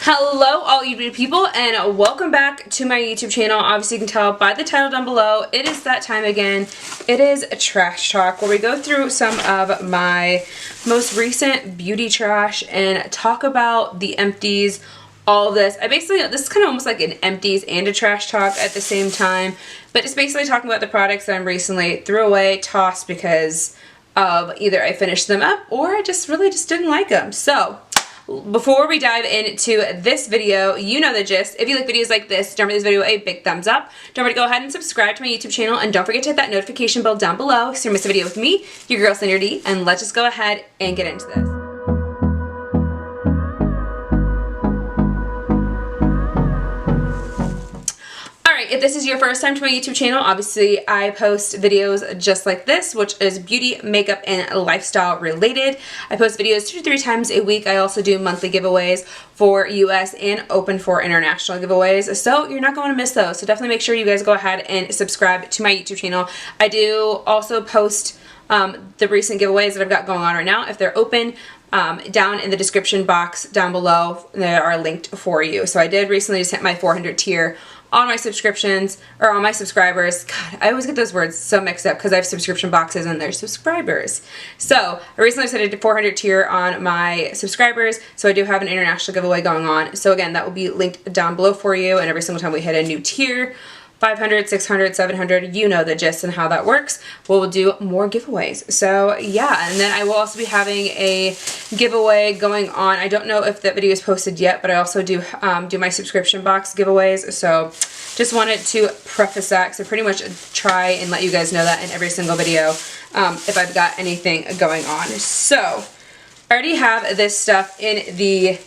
Hello all you beauty people and welcome back to my YouTube channel. Obviously you can tell by the title down below, it is that time again. It is a trash talk where we go through some of my most recent beauty trash and talk about the empties, all of this. This is kind of almost like an empties and a trash talk at the same time, but it's basically talking about the products that I recently threw away, tossed because of either I finished them up or I just really didn't like them. So before we dive into this video, you know the gist. If you like videos like this, don't forget this video a big thumbs up. Don't forget to go ahead and subscribe to my YouTube channel, and don't forget to hit that notification bell down below so you don't miss a video with me, your girl Sandra D, and let's just go ahead and get into this. If this is your first time to my YouTube channel, obviously I post videos just like this, which is beauty, makeup, and lifestyle related. I post videos 2 to 3 times a week. I also do monthly giveaways for US and open for international giveaways, so you're not going to miss those. So definitely make sure you guys go ahead and subscribe to my YouTube channel. I do also post the recent giveaways that I've got going on right now. If they're open, down in the description box down below, they are linked for you. So I did recently just hit my 400 tier on my subscriptions, or on my subscribers. God, I always get those words so mixed up because I have subscription boxes and they're subscribers. So I recently just hit a 400 tier on my subscribers, so I do have an international giveaway going on. So again, that will be linked down below for you, and every single time we hit a new tier, 500, 600, 700, you know the gist and how that works. We'll do more giveaways. So yeah, and then I will also be having a giveaway going on. I don't know if that video is posted yet, but I also do do my subscription box giveaways. So just wanted to preface that because I pretty much try and let you guys know that in every single video if I've got anything going on. So I already have this stuff in the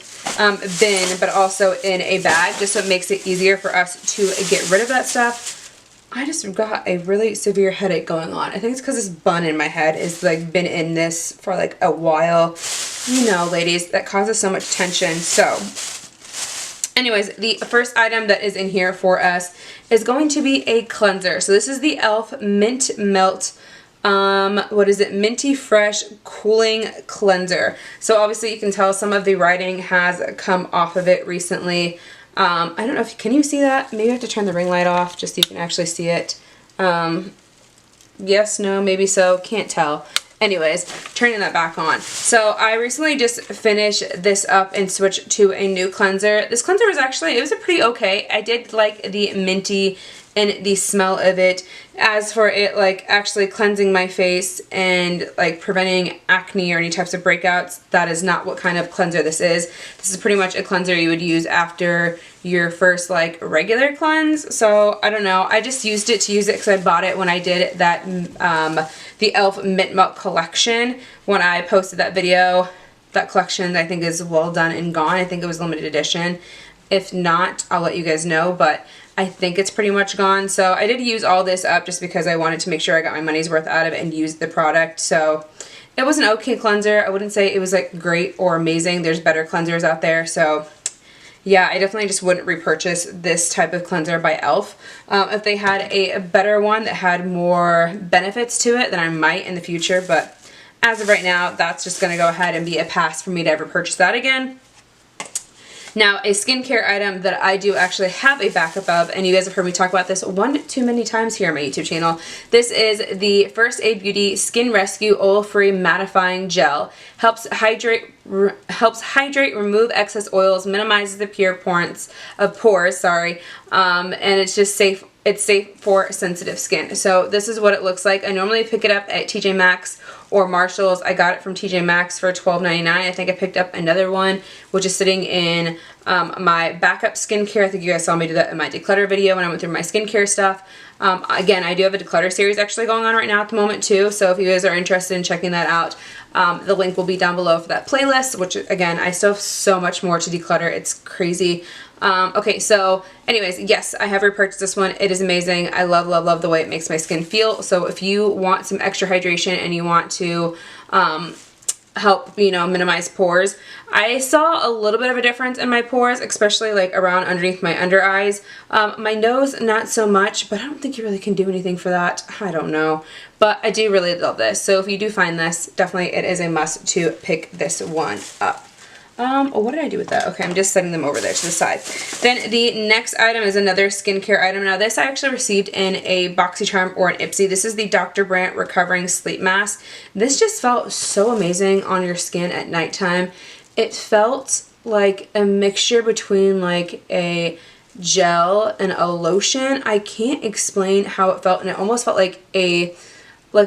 bin, but also in a bag, just so it makes it easier for us to get rid of that stuff. I just got a really severe headache going on. I think it's because this bun in my head is like been in this for like a while. You know, ladies, that causes so much tension. So anyways, the first item that is in here for us is going to be a cleanser. So this is the e.l.f. Mint Melt what is it? Minty Fresh Cooling Cleanser. So obviously you can tell some of the writing has come off of it recently. I don't know if, can you see that? Maybe I have to turn the ring light off just so you can actually see it. Yes, no, maybe so, can't tell. Anyways, turning that back on. So I recently just finished this up and switched to a new cleanser. This cleanser was actually, it was a pretty okay. I did like the minty and the smell of it. As for it like actually cleansing my face and like preventing acne or any types of breakouts, that is not what kind of cleanser this is. This is pretty much a cleanser you would use after your first like regular cleanse. So I don't know, I just used it to use it because I bought it when I did that the e.l.f. Mint Melt collection. When I posted that video, that collection I think is well done and gone. I think it was limited edition. If not, I'll let you guys know, but I think it's pretty much gone. So I did use all this up just because I wanted to make sure I got my money's worth out of it and use the product. So it was an okay cleanser. I wouldn't say it was like great or amazing. There's better cleansers out there. So yeah, I definitely just wouldn't repurchase this type of cleanser by e.l.f. If they had a better one that had more benefits to it, then I might in the future. But as of right now, that's just going to go ahead and be a pass for me to ever purchase that again. Now, a skincare item that I do actually have a backup of, and you guys have heard me talk about this one too many times here on my YouTube channel. This is the First Aid Beauty Skin Rescue Oil-Free Mattifying Gel. Helps hydrate, remove excess oils, minimizes the pores, and it's just safe. It's safe for sensitive skin. So this is what it looks like. I normally pick it up at TJ Maxx or Marshall's. I got it from TJ Maxx for $12.99. I think I picked up another one, which is sitting in my backup skincare. I think you guys saw me do that in my declutter video when I went through my skincare stuff. Again, I do have a declutter series actually going on right now at the moment too, so if you guys are interested in checking that out, the link will be down below for that playlist, which again, I still have so much more to declutter. It's crazy. Okay, so anyways, yes, I have repurchased this one. It is amazing. I love, love, love the way it makes my skin feel. So if you want some extra hydration and you want to help, you know, minimize pores, I saw a little bit of a difference in my pores, especially like around underneath my under eyes. My nose, not so much, but I don't think you really can do anything for that. I don't know. But I do really love this. So if you do find this, definitely it is a must to pick this one up. What did I do with that? Okay, I'm just setting them over there to the side. Then the next item is another skincare item. Now this I actually received in a BoxyCharm or an Ipsy. This is the Dr. Brandt Recovering Sleep Mask. This just felt so amazing on your skin at nighttime. It felt like a mixture between like a gel and a lotion. I can't explain how it felt, and it almost felt like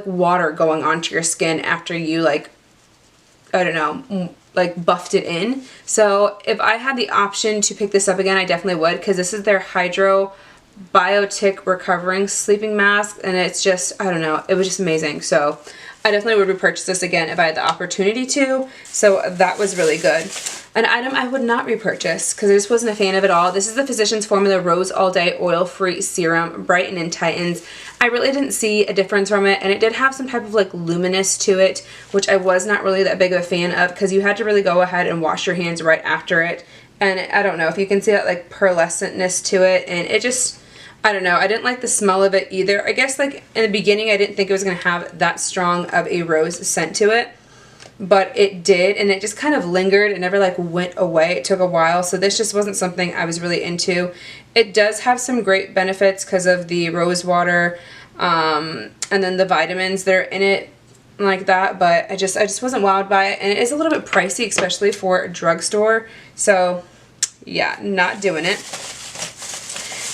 water going onto your skin after you like, I don't know, like buffed it in. So if I had the option to pick this up again, I definitely would, because this is their Hydro Biotic Recovering Sleeping Mask, and it's just, I don't know, it was just amazing. So I definitely would repurchase this again if I had the opportunity to. So that was really good. An item I would not repurchase because I just wasn't a fan of it all. This is the Physicians Formula Rose All Day Oil-Free Serum, Brighten and Tightens. I really didn't see a difference from it, and it did have some type of like luminous to it, which I was not really that big of a fan of because you had to really go ahead and wash your hands right after it. And I don't know if you can see that like pearlescentness to it, and it just, I don't know, I didn't like the smell of it either. I guess like in the beginning I didn't think it was going to have that strong of a rose scent to it, but it did, and it just kind of lingered. It never like went away. It took a while, so this just wasn't something I was really into. It does have some great benefits because of the rose water and then the vitamins that are in it like that, but I just wasn't wowed by it, and it is a little bit pricey, especially for a drugstore. So yeah, not doing it.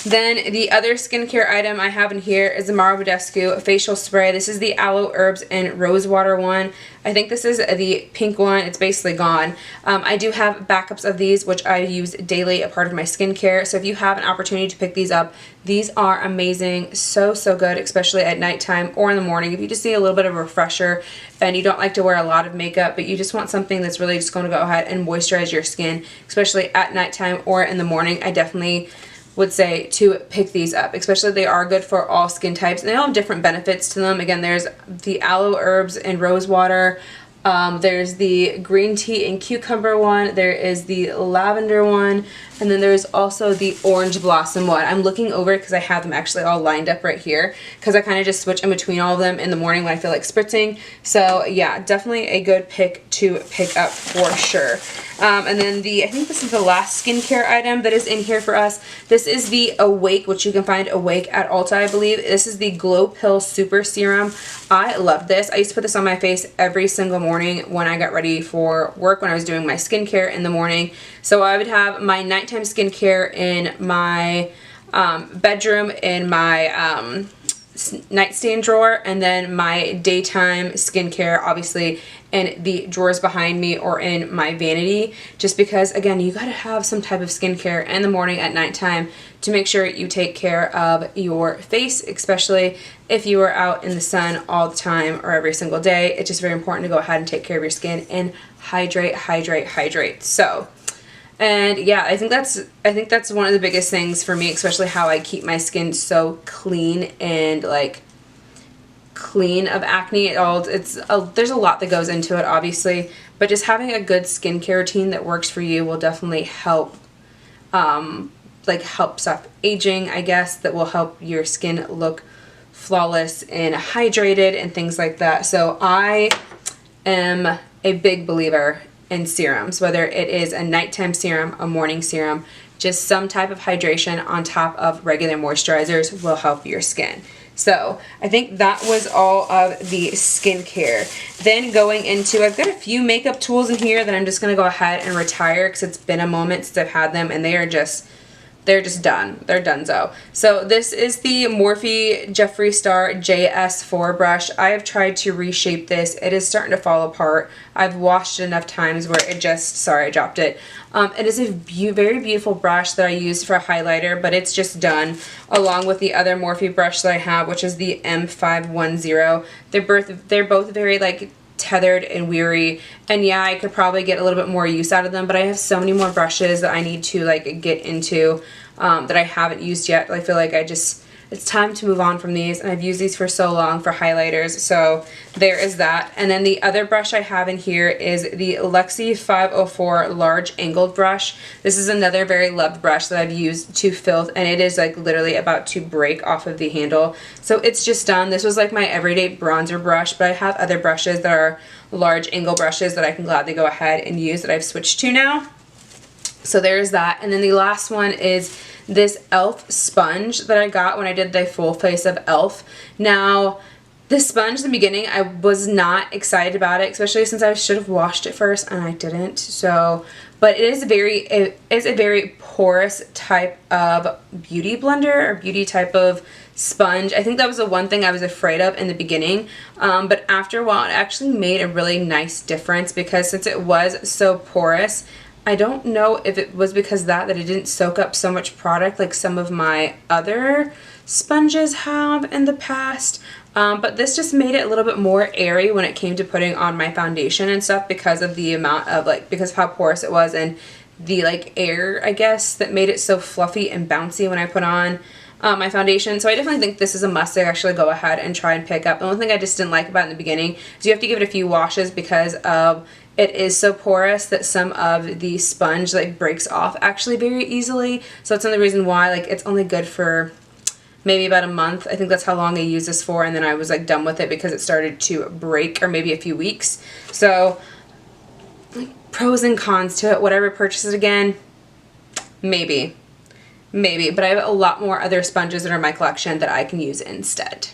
Then the other skincare item I have in here is the Mara Badescu facial spray. This is the Aloe Herbs and Rose Water one. I think this is the pink one. It's basically gone. I do have backups of these, which I use daily, a part of my skincare. So if you have an opportunity to pick these up, these are amazing. So, so good, especially at nighttime or in the morning. If you just need a little bit of a refresher and you don't like to wear a lot of makeup, but you just want something that's really just going to go ahead and moisturize your skin, especially at nighttime or in the morning, I definitely would say to pick these up, especially they are good for all skin types, and they all have different benefits to them. Again, there's the Aloe Herbs and Rose Water, there's the green tea and cucumber one, there is the lavender one, and then there's also the orange blossom one. I'm looking over because I have them actually all lined up right here because I kind of just switch in between all of them in the morning when I feel like spritzing. So yeah, definitely a good pick to pick up for sure. And then I think this is the last skincare item that is in here for us. This is the Awake, which you can find Awake at Ulta, I believe. This is the Glow Pill Super Serum. I love this. I used to put this on my face every single morning when I got ready for work, when I was doing my skincare in the morning. So I would have my nighttime skincare in my bedroom, in my nightstand drawer, and then my daytime skincare obviously in the drawers behind me or in my vanity, just because again you gotta have some type of skincare in the morning, at nighttime, to make sure you take care of your face, especially if you are out in the sun all the time or every single day. It's just very important to go ahead and take care of your skin and hydrate. So, and yeah, I think that's one of the biggest things for me, especially how I keep my skin so clean and like clean of acne. There's a lot that goes into it, obviously, but just having a good skincare routine that works for you will definitely help, like help stop aging, I guess, that will help your skin look flawless and hydrated and things like that. So I am a big believer in serums, whether it is a nighttime serum, a morning serum, just some type of hydration on top of regular moisturizers will help your skin. So I think that was all of the skincare. Then going into, I've got a few makeup tools in here that I'm just going to go ahead and retire because it's been a moment since I've had them, and they're just done. They're donezo. So this is the Morphe Jeffree Star JS4 brush. I have tried to reshape this. It is starting to fall apart. I've washed it enough times where it just, sorry I dropped it. It is a very beautiful brush that I use for a highlighter, but it's just done, along with the other Morphe brush that I have, which is the M510. They're both very like tethered and weary, and yeah, I could probably get a little bit more use out of them, but I have so many more brushes that I need to like get into that I haven't used yet. I feel like I just it's time to move on from these, and I've used these for so long for highlighters, so there is that. And then the other brush I have in here is the Luxie 504 large angled brush. This is another very loved brush that I've used to filth, and it is like literally about to break off of the handle. So it's just done. This was like my everyday bronzer brush, but I have other brushes that are large angle brushes that I can gladly go ahead and use that I've switched to now. So there's that. And then the last one is this e.l.f. sponge that I got when I did the full face of e.l.f. Now, this sponge in the beginning, I was not excited about it, especially since I should have washed it first and I didn't. So, but it is a very porous type of beauty blender or beauty type of sponge. I think that was the one thing I was afraid of in the beginning, but after a while it actually made a really nice difference, because since it was so porous, I don't know if it was because that it didn't soak up so much product like some of my other sponges have in the past, but this just made it a little bit more airy when it came to putting on my foundation and stuff, because of the amount of because of how porous it was and the air, I guess, that made it so fluffy and bouncy when I put on my foundation. So I definitely think this is a must to actually go ahead and try and pick up. The only thing I just didn't like about it in the beginning is you have to give it a few washes, because of it is so porous that some of the sponge breaks off actually very easily. So that's another reason why it's only good for maybe about a month. I think that's how long I used this for, and then I was done with it because it started to break, or maybe a few weeks. So pros and cons to it. Would I ever purchase it again? Maybe, but I have a lot more other sponges that are in my collection that I can use instead.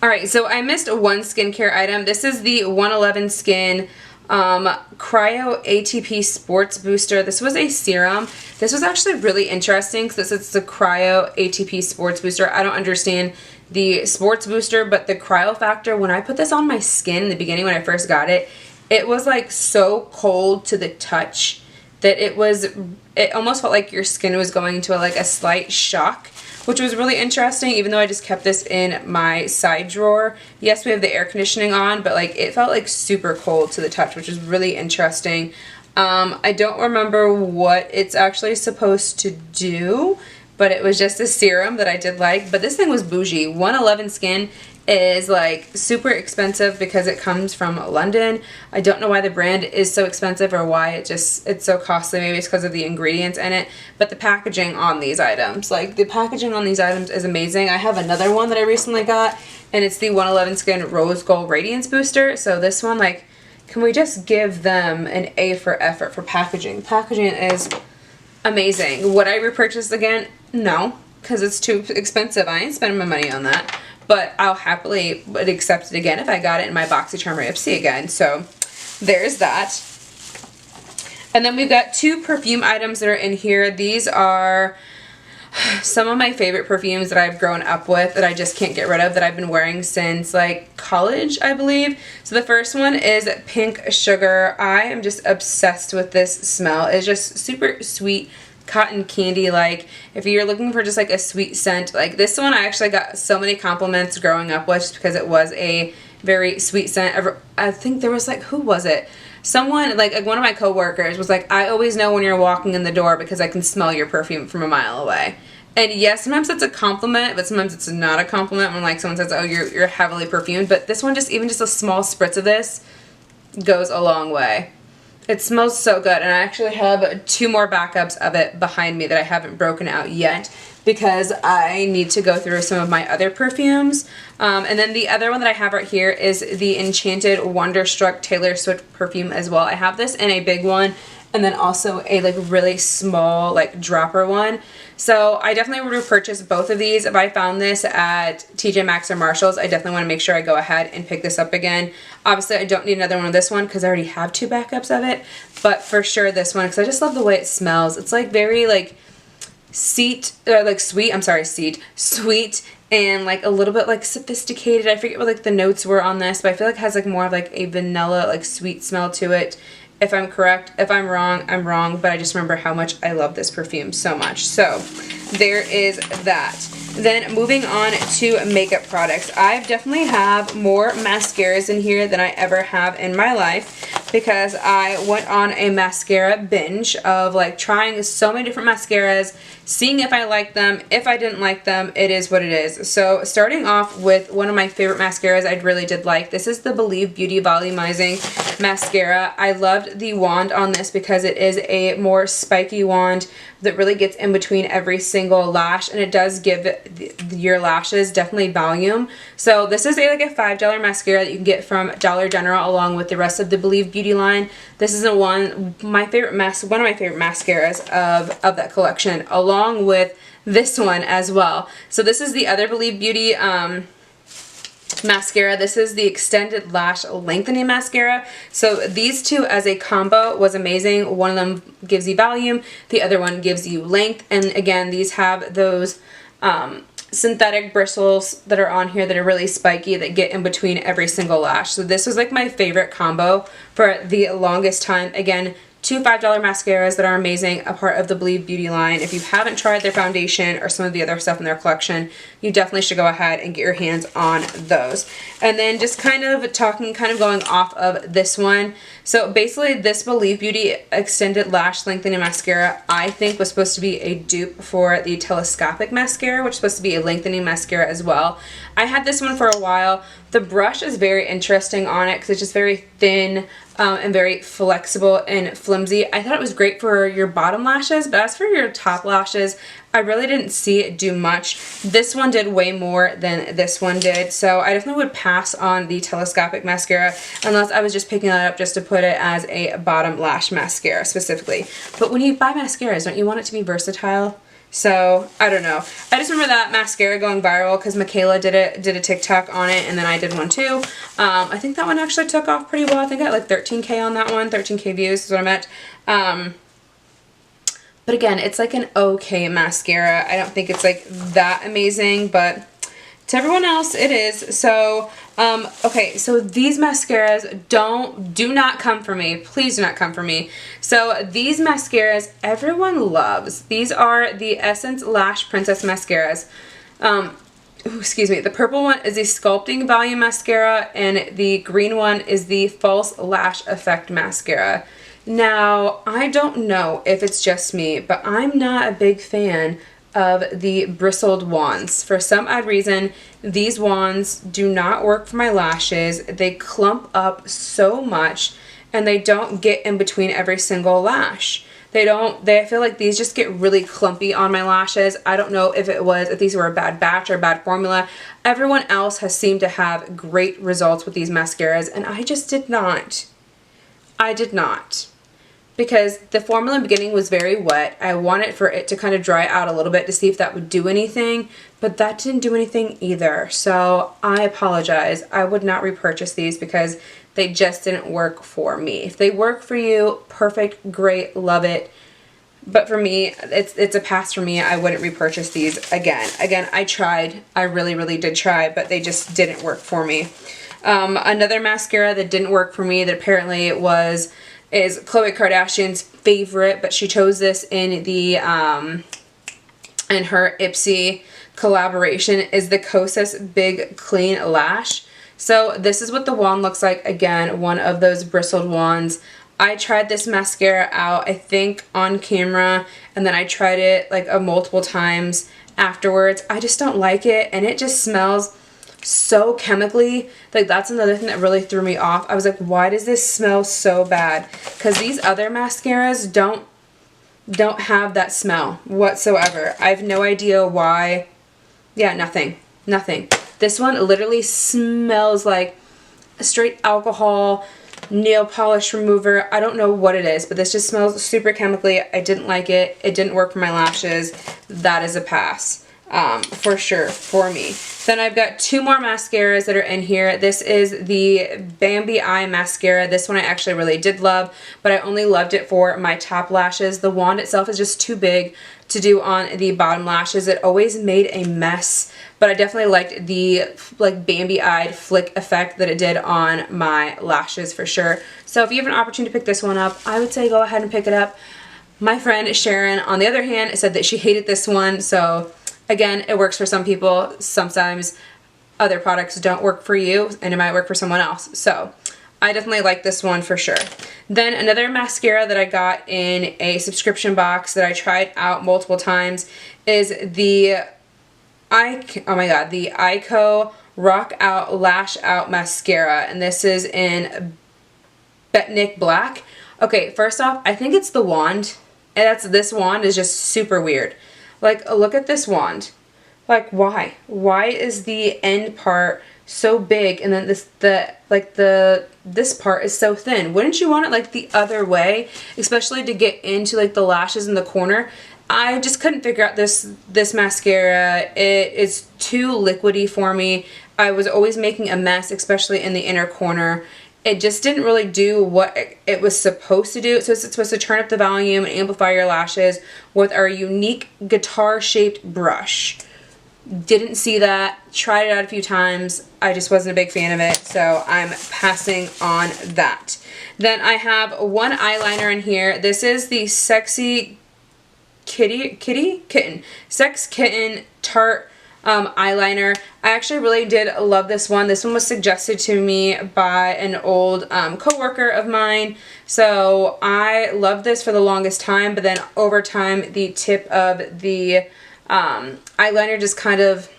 Alright, so I missed one skincare item. This is the 111 Skin Cryo ATP Sports Booster. This was a serum. This was actually really interesting because it's the Cryo ATP Sports Booster. I don't understand the sports booster, but the cryo factor, when I put this on my skin in the beginning when I first got it, it was so cold to the touch that it almost felt like your skin was going into a slight shock, which was really interesting, even though I just kept this in my side drawer. Yes, we have the air conditioning on, but it felt super cold to the touch, which is really interesting. I don't remember what it's actually supposed to do, but it was just a serum that I did like. But this thing was bougie. 111 Skin is super expensive because it comes from London. I don't know why the brand is so expensive or why it's so costly. Maybe it's because of the ingredients in it, but the packaging on these items, the packaging on these items is amazing. I have another one that I recently got, and it's the 111 Skin Rose Gold Radiance Booster. So this one, can we just give them an A for effort for packaging? Packaging is amazing. Would I repurchase again? No, because it's too expensive. I ain't spending my money on that. But I'll happily would accept it again if I got it in my BOXY Ipsy again. So there's that. And then we've got two perfume items that are in here. These are some of my favorite perfumes that I've grown up with that I just can't get rid of, that I've been wearing since college, I believe. So the first one is Pink Sugar. I am just obsessed with this smell. It's just super sweet, cotton candy. If you're looking for just a sweet scent, this one I actually got so many compliments growing up with, just because it was a very sweet scent. I think there was who was it? Someone, one of my coworkers was I always know when you're walking in the door because I can smell your perfume from a mile away. And yes, sometimes it's a compliment, but sometimes it's not a compliment when someone says, oh, you're heavily perfumed. But this one, even just a small spritz of this goes a long way. It smells so good, and I actually have two more backups of it behind me that I haven't broken out yet, because I need to go through some of my other perfumes. And then the other one that I have right here is the Enchanted Wonderstruck Taylor Swift perfume as well. I have this in a big one, and then also a really small dropper one. So I definitely would repurchase both of these. If I found this at TJ Maxx or Marshall's, I definitely want to make sure I go ahead and pick this up again. Obviously, I don't need another one of this one because I already have two backups of it, but for sure this one, because I just love the way it smells. It's very sweet, and a little bit sophisticated. I forget what the notes were on this, but I feel it has more of a vanilla sweet smell to it. If I'm correct. If I'm wrong, I'm wrong, but I just remember how much I love this perfume so much. So there is that. Then moving on to makeup products. I definitely have more mascaras in here than I ever have in my life, because I went on a mascara binge of like trying so many different mascaras, seeing if I like them. If I didn't like them, it is what it is. So starting off with one of my favorite mascaras I really did like. This is the Believe Beauty Volumizing Mascara. I loved the wand on this because it is a more spiky wand that really gets in between every single lash, and it does give your lashes definitely volume. So this is like a $5 mascara that you can get from Dollar General along with the rest of the Believe Beauty line. This is one of my favorite mascaras of that collection, along with this one as well. So this is the other Believe Beauty mascara. This is the Extended Lash Lengthening Mascara. So these two as a combo was amazing. One of them gives you volume, the other one gives you length, and again, these have those synthetic bristles that are on here that are really spiky that get in between every single lash. So this was like my favorite combo for the longest time. Again, two $5 mascaras that are amazing, a part of the Believe Beauty line. If you haven't tried their foundation or some of the other stuff in their collection, you definitely should go ahead and get your hands on those. And then just kind of going off of this one. So basically this Believe Beauty Extended Lash Lengthening Mascara I think was supposed to be a dupe for the Telescopic Mascara, which is supposed to be a lengthening mascara as well. I had this one for a while. The brush is very interesting on it because it's just very thin and very flexible and flimsy. I thought it was great for your bottom lashes, but as for your top lashes, I really didn't see it do much. This one did way more than this one did, so I definitely would pass on the Telescopic Mascara unless I was just picking that up just to put it as a bottom lash mascara specifically. But when you buy mascaras, don't you want it to be versatile? So I don't know. I just remember that mascara going viral because Michaela did a TikTok on it, and then I did one too. I think that one actually took off pretty well. I think I got like 13K on that one. 13K views is what I meant. But again, it's like an okay mascara. I don't think it's like that amazing, but to everyone else it is. So okay, so these mascaras do not come for me. Please do not come for me. So these mascaras everyone loves. These are the Essence Lash Princess mascaras. Excuse me. The purple one is the Sculpting Volume Mascara, and the green one is the False Lash Effect Mascara. Now, I don't know if it's just me, but I'm not a big fan of the bristled wands. For some odd reason, these wands do not work for my lashes. They clump up so much, and they don't get in between every single lash. I feel like these just get really clumpy on my lashes. I don't know if these were a bad batch or a bad formula. Everyone else has seemed to have great results with these mascaras, and I just did not. I did not. Because the formula in the beginning was very wet. I wanted for it to kind of dry out a little bit to see if that would do anything, but that didn't do anything either. So I apologize. I would not repurchase these because they just didn't work for me. If they work for you, perfect, great, love it. But for me, it's a pass for me. I wouldn't repurchase these again. Again, I tried. I really, really did try, but they just didn't work for me. Another mascara that didn't work for me that apparently is Khloe Kardashian's favorite, but she chose this in the in her Ipsy collaboration, is the Kosas Big Clean Lash. So this is what the wand looks like. Again, one of those bristled wands. I tried this mascara out, I think, on camera, and then I tried it like multiple times afterwards. I just don't like it, and it just smells so chemically. Like, that's another thing that really threw me off. I was like, why does this smell so bad? Because these other mascaras don't have that smell whatsoever. I have no idea why. Yeah, nothing. This one literally smells like a straight alcohol nail polish remover. I don't know what it is, but this just smells super chemically. I didn't like it. It didn't work for my lashes. That is a pass. For sure, for me. Then I've got two more mascaras that are in here. This is the Bambi Eye Mascara. This one I actually really did love, but I only loved it for my top lashes. The wand itself is just too big to do on the bottom lashes. It always made a mess, but I definitely liked the Bambi-eyed flick effect that it did on my lashes for sure. So if you have an opportunity to pick this one up, I would say go ahead and pick it up. My friend Sharon, on the other hand, said that she hated this one, so again, it works for some people. Sometimes other products don't work for you, and it might work for someone else. So I definitely like this one for sure. Then another mascara that I got in a subscription box that I tried out multiple times is the the Ico Rock Out Lash Out Mascara, and this is in Betnik Black. Okay, first off, I think it's the wand, and this wand is just super weird. Like, look at this wand. Like, why? Why is the end part so big and then this part is so thin? Wouldn't you want it like the other way, especially to get into like the lashes in the corner? I just couldn't figure out this mascara. It is too liquidy for me. I was always making a mess, especially in the inner corner. It just didn't really do what it was supposed to do. So it's supposed to turn up the volume and amplify your lashes with our unique guitar-shaped brush. Didn't see that. Tried it out a few times. I just wasn't a big fan of it, so I'm passing on that. Then I have one eyeliner in here. This is the Sexy Kitten Sex Kitten Tarte eyeliner. I actually really did love this one. This one was suggested to me by an old co-worker of mine, so I loved this for the longest time, but then over time the tip of the eyeliner just kind of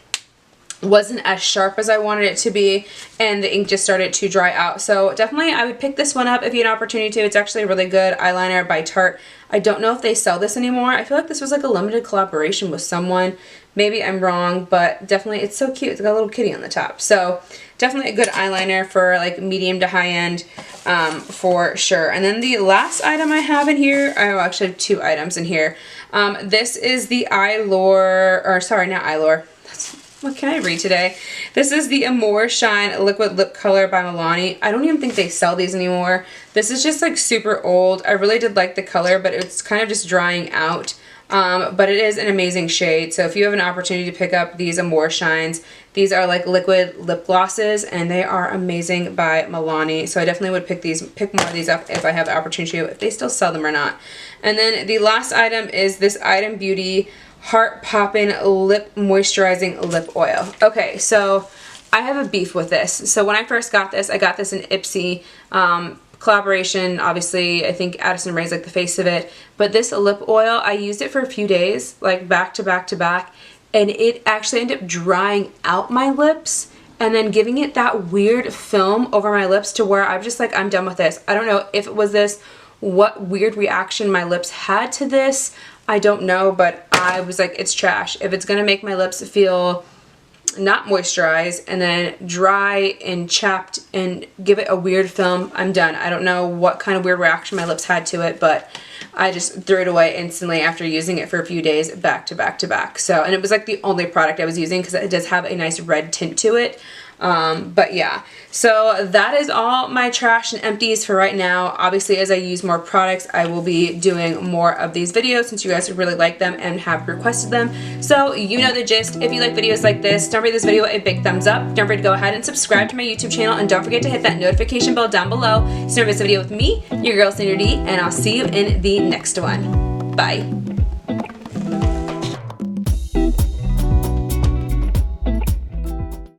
wasn't as sharp as I wanted it to be, and the ink just started to dry out. So definitely I would pick this one up if you had an opportunity to. It's actually a really good eyeliner by Tarte. I don't know if they sell this anymore. I feel like this was like a limited collaboration with someone. Maybe I'm wrong, but definitely it's so cute. It's got a little kitty on the top. So definitely a good eyeliner for like medium to high end for sure. And then the last item I have in here, I actually have two items in here. This is the what can I read today? This is the Amore Shine Liquid Lip Color by Milani. I don't even think they sell these anymore. This is just like super old. I really did like the color, but it's kind of just drying out. But it is an amazing shade. So if you have an opportunity to pick up these Amore Shines, these are like liquid lip glosses, and they are amazing by Milani. So I definitely would pick more of these up if I have the opportunity to, if they still sell them or not. And then the last item is this Item Beauty Heart Poppin' Lip Moisturizing Lip Oil. Okay, so I have a beef with this. So when I first got this, I got this in Ipsy collaboration. Obviously, I think Addison Rae's like the face of it. But this lip oil, I used it for a few days, like back to back to back, and it actually ended up drying out my lips and then giving it that weird film over my lips to where I'm just like, I'm done with this. I don't know if it was this, what weird reaction my lips had to this. I don't know, but I was like, it's trash. If it's gonna make my lips feel not moisturized and then dry and chapped and give it a weird film, I'm done. I don't know what kind of weird reaction my lips had to it, but I just threw it away instantly after using it for a few days back to back to back. So, and it was like the only product I was using because it does have a nice red tint to it. But yeah, so that is all my trash and empties for right now. Obviously, as I use more products, I will be doing more of these videos since you guys really like them and have requested them. So you know the gist. If you like videos like this, don't forget this video a big thumbs up. Don't forget to go ahead and subscribe to my YouTube channel, and don't forget to hit that notification bell down below so you don't miss a video with me, your girl Sandra D, and I'll see you in the next one. Bye.